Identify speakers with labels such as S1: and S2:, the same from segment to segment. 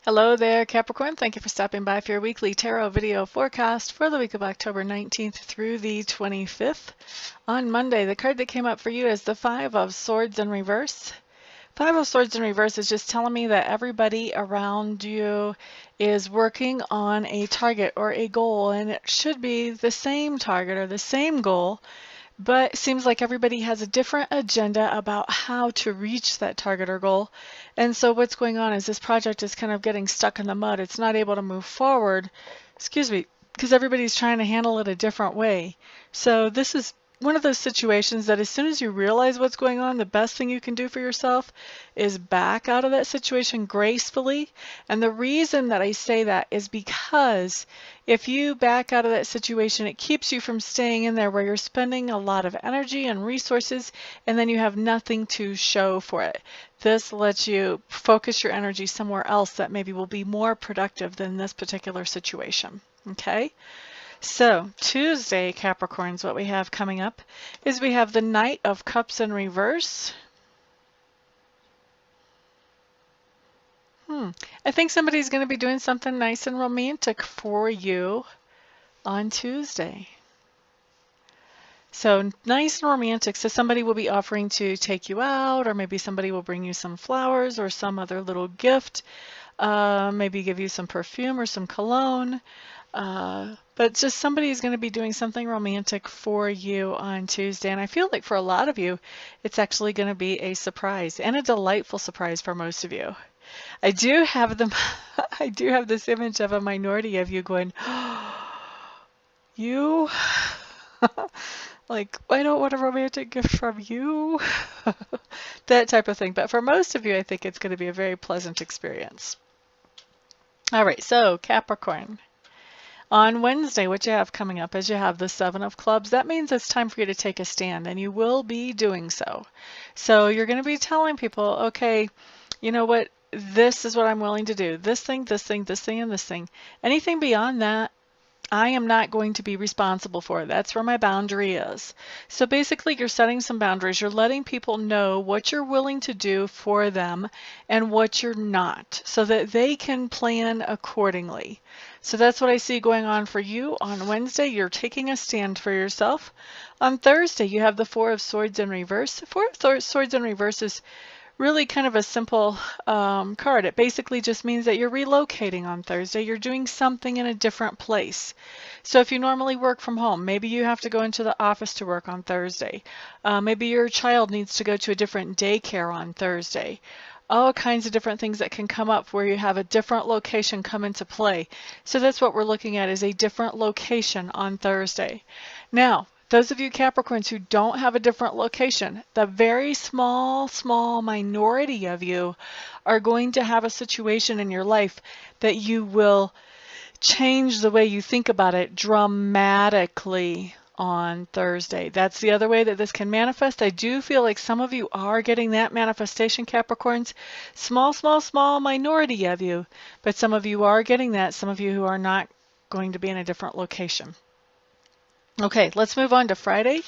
S1: Hello there, Capricorn. Thank you for stopping by for your weekly tarot video forecast for the week of October 19th through the 25th. On Monday, the card that came up for you is the Five of Swords in reverse. Five of Swords in reverse is just telling me that everybody around you is working on a target or a goal, and it should be the same target or the same goal, but it seems like everybody has a different agenda about how to reach that target or goal. And so what's going on is this project is kind of getting stuck in the mud. It's not able to move forward, because everybody's trying to handle it a different way. So this is one of those situations that as soon as you realize what's going on, the best thing you can do for yourself is back out of that situation gracefully. And the reason that I say that is because if you back out of that situation, it keeps you from staying in there where you're spending a lot of energy and resources and then you have nothing to show for it. This lets you focus your energy somewhere else that maybe will be more productive than this particular situation. Okay? So Tuesday, Capricorns, what we have coming up is we have the Knight of Cups in reverse. I think somebody's going to be doing something nice and romantic for you on Tuesday. So nice and romantic. So somebody will be offering to take you out, or maybe somebody will bring you some flowers or some other little gift, maybe give you some perfume or some cologne. But just somebody is going to be doing something romantic for you on Tuesday. And I feel like for a lot of you, it's actually going to be a surprise and a delightful surprise for most of you. I do have this image of a minority of you going, oh, you? Like, I don't want a romantic gift from you. That type of thing. But for most of you, I think it's going to be a very pleasant experience. All right, so Capricorn. On Wednesday, what you have coming up is you have the Seven of Clubs. That means it's time for you to take a stand, and you will be doing so. So you're going to be telling people, okay, you know what? This is what I'm willing to do. This thing, this thing, this thing, and this thing. Anything beyond that, I am not going to be responsible for. That's where my boundary is. So basically, you're setting some boundaries. You're letting people know what you're willing to do for them and what you're not, so that they can plan accordingly. So that's what I see going on for you. On Wednesday, you're taking a stand for yourself. On Thursday, you have the Four of Swords in reverse. Four of Swords in reverse is really kind of a simple card. It basically just means that you're relocating on Thursday. You're doing something in a different place. So if you normally work from home, maybe you have to go into the office to work on Thursday. Maybe your child needs to go to a different daycare on Thursday. All kinds of different things that can come up where you have a different location come into play. So that's what we're looking at, is a different location on Thursday. Now, those of you Capricorns who don't have a different location, the very small minority of you are going to have a situation in your life that you will change the way you think about it dramatically on Thursday. That's the other way that this can manifest. I do feel like some of you are getting that manifestation, Capricorns. Small minority of you, but some of you are getting that. Some of you who are not going to be in a different location. Okay, let's move on to Friday.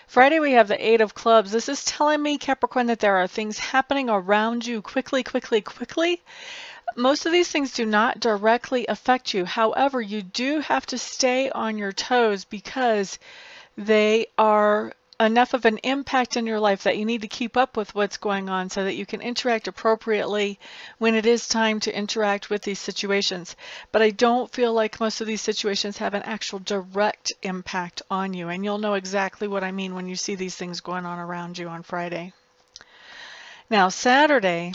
S1: Friday, we have the Eight of Clubs. This is telling me, Capricorn, that there are things happening around you quickly. Most of these things do not directly affect you. However, you do have to stay on your toes because they are enough of an impact in your life that you need to keep up with what's going on so that you can interact appropriately when it is time to interact with these situations. But I don't feel like most of these situations have an actual direct impact on you, and you'll know exactly what I mean when you see these things going on around you on Friday. Now, Saturday,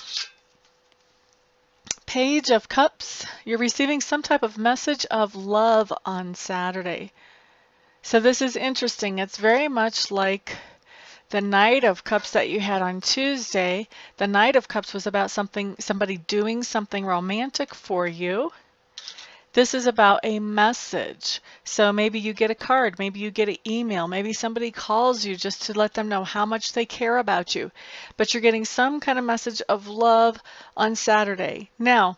S1: Page of Cups. You're receiving some type of message of love on Saturday. So this is interesting. It's very much like the Knight of Cups that you had on Tuesday. The Knight of Cups was about somebody doing something romantic for you. This is about a message. So maybe you get a card, maybe you get an email, maybe somebody calls you just to let them know how much they care about you. But you're getting some kind of message of love on Saturday. Now,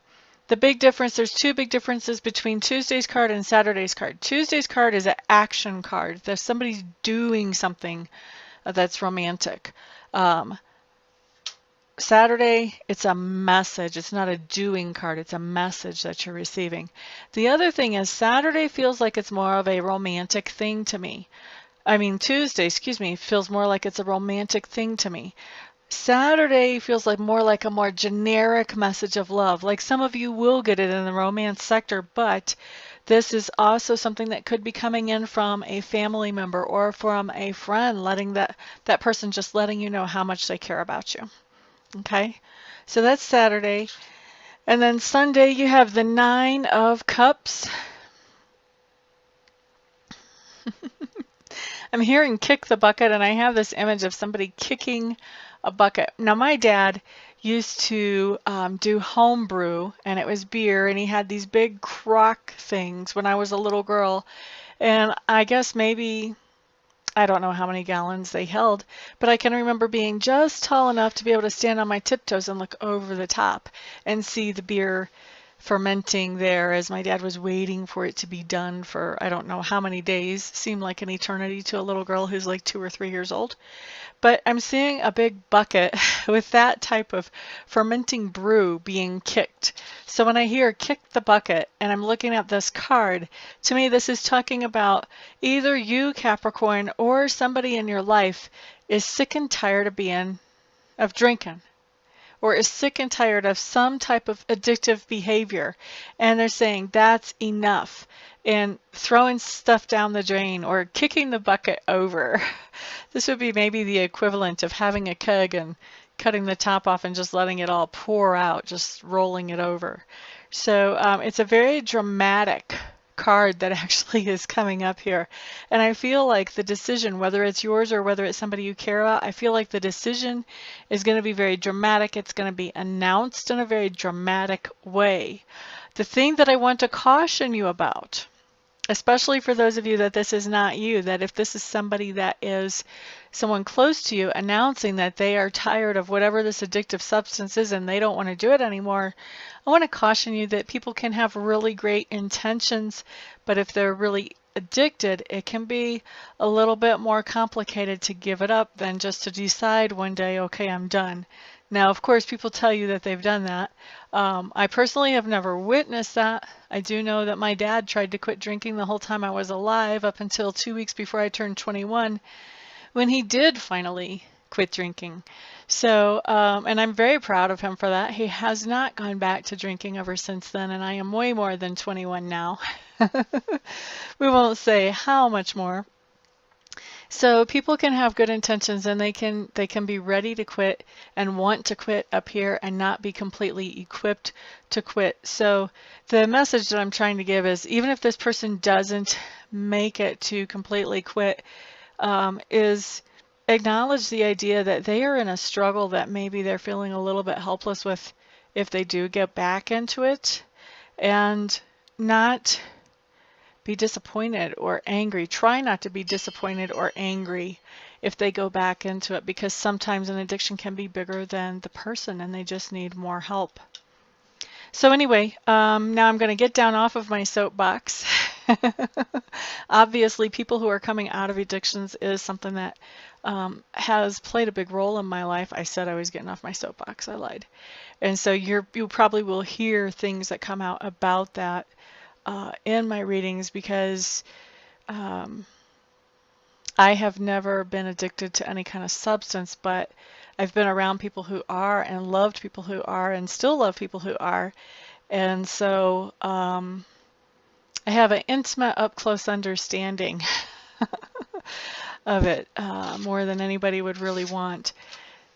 S1: the big difference, there's two big differences between Tuesday's card and Saturday's card. Tuesday's card is an action card. There's somebody doing something that's romantic. Saturday, it's a message. It's not a doing card. It's a message that you're receiving. The other thing is Saturday feels like it's more of a romantic thing to me. I mean, Tuesday, excuse me, feels more like it's a romantic thing to me. Saturday feels like a more generic message of love. Like some of you will get it in the romance sector, but this is also something that could be coming in from a family member or from a friend, letting that person just letting you know how much they care about you. Okay, so that's Saturday. And then Sunday, you have the Nine of Cups. I'm hearing kick the bucket, and I have this image of somebody kicking a bucket. Now, my dad used to do home brew, and it was beer, and he had these big crock things when I was a little girl. And I guess maybe, I don't know how many gallons they held, but I can remember being just tall enough to be able to stand on my tiptoes and look over the top and see the beer fermenting there as my dad was waiting for it to be done for I don't know how many days. Seemed like an eternity to a little girl who's like 2 or 3 years old. But I'm seeing a big bucket with that type of fermenting brew being kicked. So when I hear kick the bucket and I'm looking at this card, to me this is talking about either you, Capricorn, or somebody in your life is sick and tired of drinking, or is sick and tired of some type of addictive behavior, and they're saying that's enough, and throwing stuff down the drain or kicking the bucket over. This would be maybe the equivalent of having a keg and cutting the top off and just letting it all pour out, just rolling it over. So it's a very dramatic card that actually is coming up here. And I feel like the decision, whether it's yours or whether it's somebody you care about, I feel like the decision is going to be very dramatic. It's going to be announced in a very dramatic way. The thing that I want to caution you about, especially for those of you that this is not you, that if this is somebody that is someone close to you announcing that they are tired of whatever this addictive substance is and they don't want to do it anymore, I want to caution you that people can have really great intentions, but if they're really addicted, it can be a little bit more complicated to give it up than just to decide one day, okay, I'm done. Now, of course, people tell you that they've done that. I personally have never witnessed that. I do know that my dad tried to quit drinking the whole time I was alive up until 2 weeks before I turned 21, when he did finally quit drinking. So, and I'm very proud of him for that. He has not gone back to drinking ever since then, and I am way more than 21 now. We won't say how much more. So people can have good intentions, and they can be ready to quit and want to quit up here and not be completely equipped to quit. So the message that I'm trying to give is, even if this person doesn't make it to completely quit, is acknowledge the idea that they are in a struggle that maybe they're feeling a little bit helpless with if they do get back into it, and not be disappointed or angry. Try not to be disappointed or angry if they go back into it, because sometimes an addiction can be bigger than the person and they just need more help. So anyway, now I'm going to get down off of my soapbox. Obviously, people who are coming out of addictions is something that has played a big role in my life. I said I was getting off my soapbox. I lied. And so you probably will hear things that come out about that in my readings, because I have never been addicted to any kind of substance, but I've been around people who are, and loved people who are, and still love people who are. And so I have an intimate, up-close understanding of it, more than anybody would really want.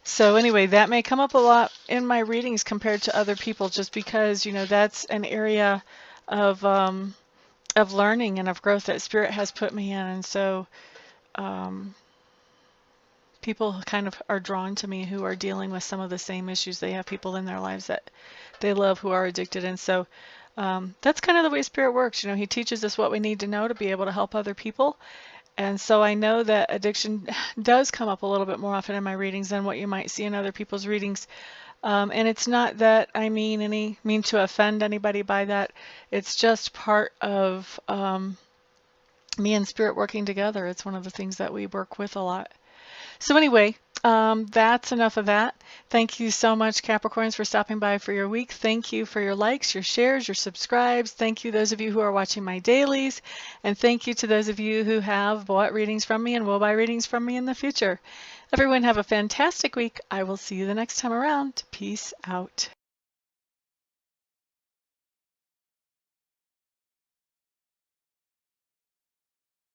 S1: So anyway, that may come up a lot in my readings compared to other people, just because, you know, that's an area of learning and of growth that Spirit has put me in. And so people kind of are drawn to me who are dealing with some of the same issues. They have people in their lives that they love who are addicted. And so that's kind of the way Spirit works. You know, He teaches us what we need to know to be able to help other people. And so I know that addiction does come up a little bit more often in my readings than what you might see in other people's readings. And it's not that I mean to offend anybody by that. It's just part of me and Spirit working together. It's one of the things that we work with a lot. So anyway, That's enough of that. Thank you so much, Capricorns, for stopping by for your week. Thank you for your likes, your shares, your subscribes. Thank you those of you who are watching my dailies. And thank you to those of you who have bought readings from me and will buy readings from me in the future. Everyone have a fantastic week. I will see you the next time around. Peace out.